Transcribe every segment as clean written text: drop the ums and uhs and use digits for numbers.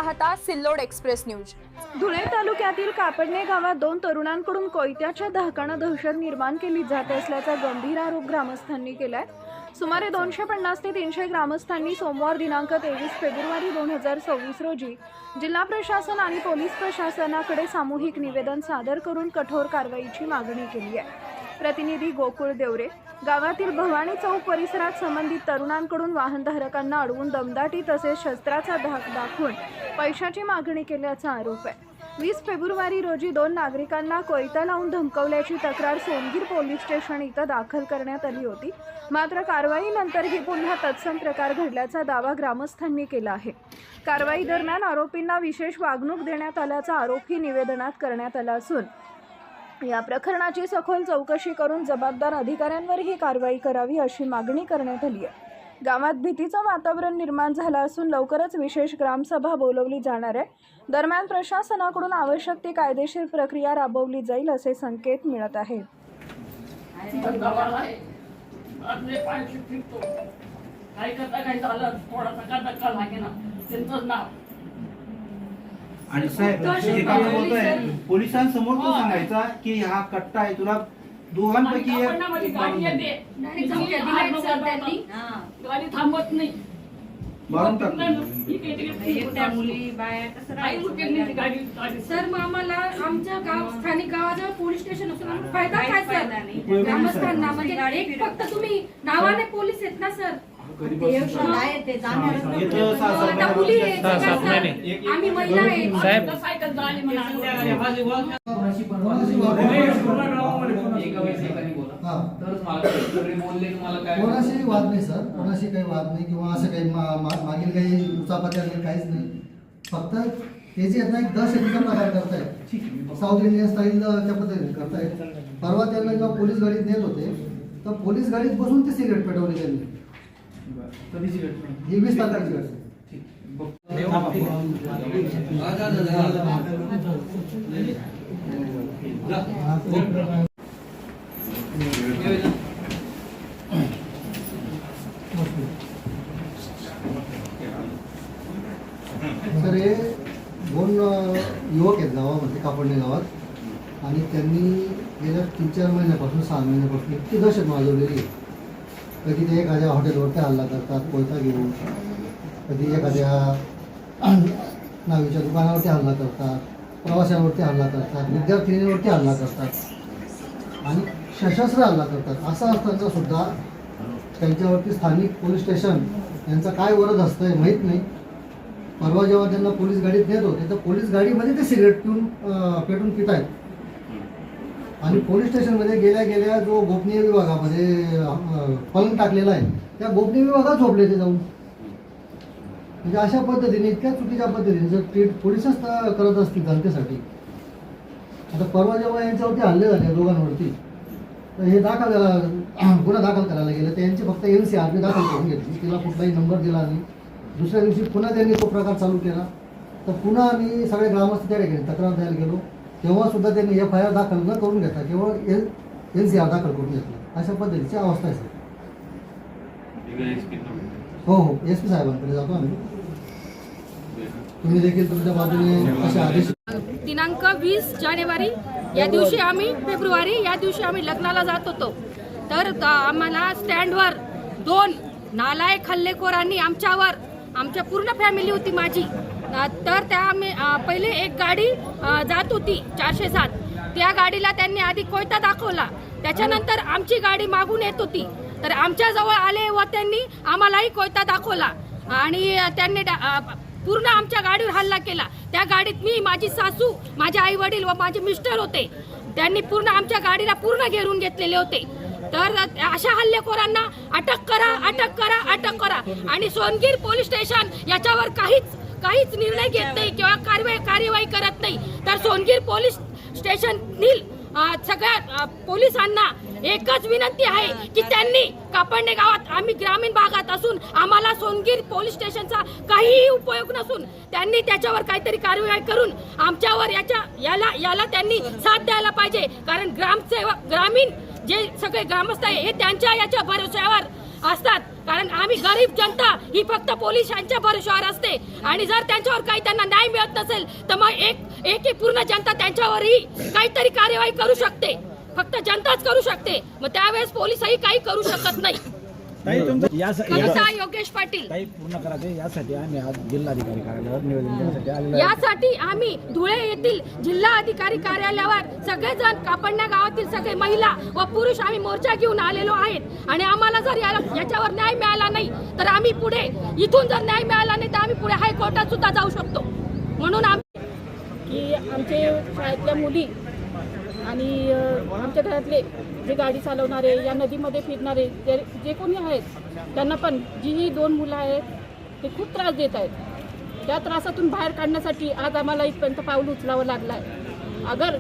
पाहता Sillod express news. Dhule तालुक्यातील कापडणे गावात 2 तरुणांकडून कोयत्याच्या धाकाने दहशत निर्माण केली जात असल्याचा गंभीर आरोप ग्रामस्थांनी केलाय। सुमारे 250 ते 300 ग्रामस्थांनी सोमवार दिनांक 23 फेब्रुवारी 2024 रोजी जिल्हा प्रशासन आणि पोलीस प्रशासनाकडे सामूहिक निवेदन सादर करून कठोर कारवाईची मागणी केली आहे। प्रतिनिधी गोकुळ देवरे गावातील भवानी चौक परिसरात संबंधित तरुणांकडून वाहनधारकांना अडवून दमदाटी तसेच शस्त्राचा धाक दाखवून पैशाची मागणी केल्याचा आरोप आहे। 20 फेब्रुवारी रोजी 2 नागरिकांना कोयता लावून धमकावल्याची तक्रार सोनगीर पोलीस स्टेशन इथं दाखल करण्यात आली होती। मात्र कारवाईनंतरही पुन्हा तत्सम प्रकार घडल्याचा दावा ग्रामस्थांनी केला आहे। कारवाई दरम्यान आरोपींना विशेष वागणूक देण्यात आल्याचा आरोपही निवेदनात करण्यात आला असून या प्रकरणाची सखोल चौकशी करून जबाबदार अधिकाऱ्यांवरही कारवाई करावी अशी मागणी करण्यात आली आहे। गावात भीतीचं वातावरण निर्माण झालं असून लवकरच विशेष ग्रामसभा बोलवली जाणार आहे। दरम्यान प्रशासनाकडून आवश्यक ती कायदेशीर प्रक्रिया राबवली जाईल असे संकेत मिळत आहेत। आणि साहेब एक आपण बोलतोय पोलिसांसमोर तो सांगायचा की हा कट्टा आहे, तुला दोघांपैकी एक गाडी थांबत नाही मारून टाक। सर मग आम्हाला आमच्या गाव स्थानिक गावाजवळ पोलीस स्टेशन असून फायदा काय सर? ग्रामस्थांना म्हणजे एक फक्त तुम्ही नावाने पोलीस आहेत ना सर? आम्ही महिला आहे। कोणाशी वाद नाही सर, कोणाशी काही वाद नाही किंवा असं काही मागील काही उचापत्या काहीच नाही। फक्त ते जे आहेत ना एक दहशतीचा प्रकार करतायत, साऊथ इंडियन स्टाईल त्या पद्धतीने करतायत। परवा त्यांना जेव्हा पोलीस गाडीत नेत होते तर पोलीस गाडीत बसून ते सिगरेट पेटवली त्यांनी। ही 20 तारखेची घटना। सर हे 2 युवक आहेत गावामध्ये, कापडणे गावात, आणि त्यांनी गेल्या 3-4 महिन्यापासून 6 महिन्यापासून इतकी दहशत माजवलेली आहे। कधी ते एखाद्या हॉटेलवरती हल्ला करतात कोयता घेऊन, कधी एखाद्या नावीच्या दुकानावरती हल्ला करतात, प्रवाशांवरती हल्ला करतात, विद्यार्थिनींवरती हल्ला करतात आणि सशस्त्र हल्ला करतात। असं असताना सुद्धा त्यांच्यावरती स्थानिक पोलीस स्टेशन यांचा काय वरद असतंय माहीत नाही। परवा जेव्हा त्यांना पोलीस गाडीत नेत होते तर पोलीस गाडीमध्ये ते सिगरेट पेटून पित आहेत आणि पोलीस स्टेशनमध्ये गेल्या जो गोपनीय विभागामध्ये पलंग टाकलेला आहे त्या गोपनीय विभागात झोपले ते जाऊन। म्हणजे अशा पद्धतीने इतक्या चुकीच्या पद्धतीने जर ट्रीट पोलिसच करत असतील जनतेसाठी। आता परवा जेव्हा यांच्यावरती हल्ले झाले दोघांवरती तर हे गुन्हा दाखल करायला गेले तर यांची फक्त NCRB दाखल करून घेतली, तिला कुठलाही नंबर दिला नाही। दुसऱ्या दिवशी पुन्हा त्यांनी तो प्रकार चालू केला तर पुन्हा आम्ही सगळे ग्रामस्थ त्या ठिकाणी तक्रार द्यायला गेलो, तेव्हा सुद्धा त्यांनी FIR दाखल न करून घेतला, केवळ NCR दाखल करून घेतला। अशा पद्धतीची अवस्था आहे सर। हो SP साहेबांकडे जातो आम्ही, तुम्ही देखील तुमच्या बाजूने असे आदेश। दिनांक 20 जानेवारी या दिवशी आम्ही लग्नाला जात होतो तर आम्हाला स्टँडवर 2 नालायक हल्लेखोरांनी आमच्या पूर्ण फॅमिली होती माझी, तर त्या पहिले एक गाडी जात होती 407, त्या गाडीला त्यांनी आधी कोयता दाखवला, त्याच्यानंतर आमची गाडी मागून येत होती तर आमच्या जवळ आले व त्यांनी आम्हालाही कोयता दाखवला आणि त्यांनी पूर्ण आमच्या गाडीवर हल्ला केला। त्या गाडीत मी, माझी सासू, माझे आई वडील व माझे मिस्टर होते। त्यांनी पूर्ण आमच्या गाडीला पूर्ण घेरून घेतलेले होते। तर अशा हल्लेखोरांना अटक करा आणि सोनगीर पोलीस स्टेशन याच्यावर काहीच निर्णय घेत नाही किंवा कार्यवाही करत नाही। तर सोनगीर पोलीस स्टेशनतील सगळ्या पोलिसांना एकच विनंती आहे की त्यांनी कापडणे गावात, आम्ही ग्रामीण भागात असून आम्हाला सोनगीर पोलीस स्टेशनचा काहीही उपयोग नसून त्यांनी त्याच्यावर काहीतरी कार्यवाही करून आमच्यावर याला त्यांनी साथ द्यायला पाहिजे। कारण ग्रामीण जे सगळे ग्रामस्थ आहे हे त्यांच्या याच्या भरोश्यावर असतात, कारण आम्ही गरीब जनता ही फक्त पोलिसांच्या भरोश्यावर असते आणि जर त्यांच्यावर काही त्यांना न्याय मिळत नसेल तर मग एक पूर्ण जनता त्यांच्यावरही काहीतरी कार्यवाही करू शकते, फक्त जनताच करू शकते, मग त्यावेळेस पोलिसही काही करू शकत नाही. कविता योगेश पाटील पूर्ण करायचे यासाठी आम्ही आज जिल्हाधिकारी कार्यालयावर निवेदन देण्यासाठी आलेलो आहे. यासाठी आम्ही धुळे येथील जिल्हा अधिकारी कार्यालयावर सगळेजण कापडण्या गावातील सगळे महिला व पुरुष आम्ही मोर्चा घेऊन आलेलो आहेत आणि आम्हाला जर याच्यावर न्याय मिळाला नाही तर आम्ही पुढे इथून जर न्याय मिळाला नाही तर आम्ही पुढे हायकोर्टात सुद्धा जाऊ शकतो. म्हणून आम्ही की आमचे शाळेतल्या मुली आणि आमच्या घरातले जे गाडी चालवणारे या नदीमध्ये फिरणारे जे कोणी आहेत त्यांना पण जी ही 2 मुलं आहेत ते खूप त्रास देत आहेत. त्या त्रासातून बाहेर काढण्यासाठी आज आम्हाला इथपर्यंत पाऊल उचलावं लागलं आहे. अगर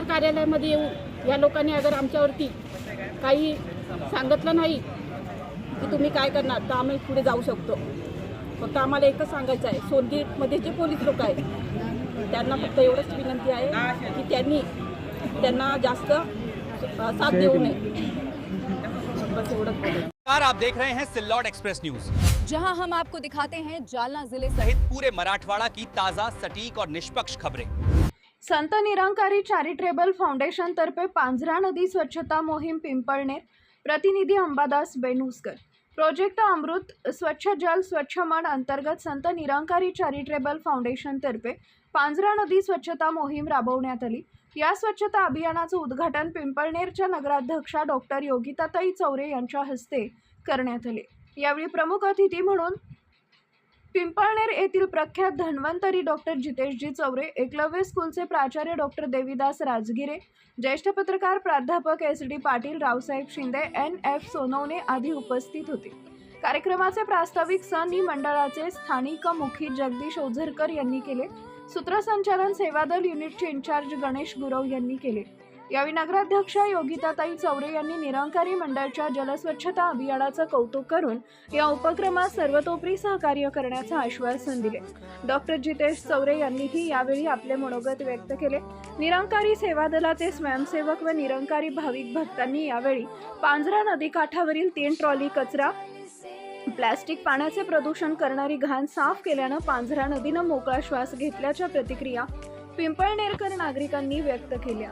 कार्यालयामध्ये येऊन या लोकांनी अगर आमच्यावरती काही सांगितलं नाही की तुम्ही काय करणार तर आम्ही पुढे जाऊ शकतो. फक्त आम्हाला एकच सांगायचं आहे, सोनगीरमध्ये जे पोलीस लोक आहेत त्यांना फक्त एवढंच विनंती आहे की त्यांना जास्त साथ देऊ नये. बस एवढंच बोलू. आप देख रहे हैं सिल्लोड एक्सप्रेस न्यूज, जहां हम आपको दिखाते हैं जालना जिले सहित पूरे मराठवाड़ा की ताजा, सटीक और निष्पक्ष खबरें। संत निरंकारी चॅरिटेबल फाउंडेशन तर्फे पांझरा नदी स्वच्छता मोहीम पिंपळनेर. प्रतिनिधी अंबादास बेनुसकर. प्रोजेक्ट अमृत स्वच्छ जल स्वच्छ मन अंतर्गत संत निरंकारी चॅरिटेबल फाउंडेशन तर्फे पांझरा नदी स्वच्छता मोहीम राबवण्यात आली. या स्वच्छता अभियानाचं उद्घाटन पिंपळनेरच्या नगराध्यक्षा डॉक्टर योगिताताई चौरे यांच्या हस्ते करण्यात आले. यावेळी प्रमुख अतिथी म्हणून पिंपळनेर येथील प्रख्यात धन्वंतरी डॉक्टर जितेशजी चौरे, एकलव्य स्कूलचे प्राचार्य डॉक्टर देवीदास राजगिरे, ज्येष्ठ पत्रकार प्राध्यापक SD पाटील, रावसाहेब शिंदे, NF सोनवणे आदी उपस्थित होते. कार्यक्रमाचे प्रास्ताविक सनी मंडळाचे स्थानिक मुखी जगदीश ओझरकर यांनी केले. सूत्रसंचालन सेवादल युनिटचे इन्चार्ज गणेश गुरव यांनी केले. यावेळी नगराध्यक्षा योगिताताई चौरे यांनी निरंकारी मंडळाच्या जलस्वच्छता अभियानाचं कौतुक करून या उपक्रमात सर्वतोपरी सहकार्य करण्याचं आश्वासन दिले. डॉक्टर जितेश चौरे यांनीही यावेळी आपले मनोगत व्यक्त केले. निरंकारी सेवा दलाचे स्वयंसेवक व निरंकारी भाविक भक्तांनी यावेळी पांझरा नदीकाठावरील 3 ट्रॉली कचरा, प्लॅस्टिक, पाण्याचे प्रदूषण करणारी घाण साफ केल्यानं पांझरा नदीनं मोकळा श्वास घेतल्याच्या प्रतिक्रिया पिंपळनेरकर नागरिकांनी व्यक्त केल्या.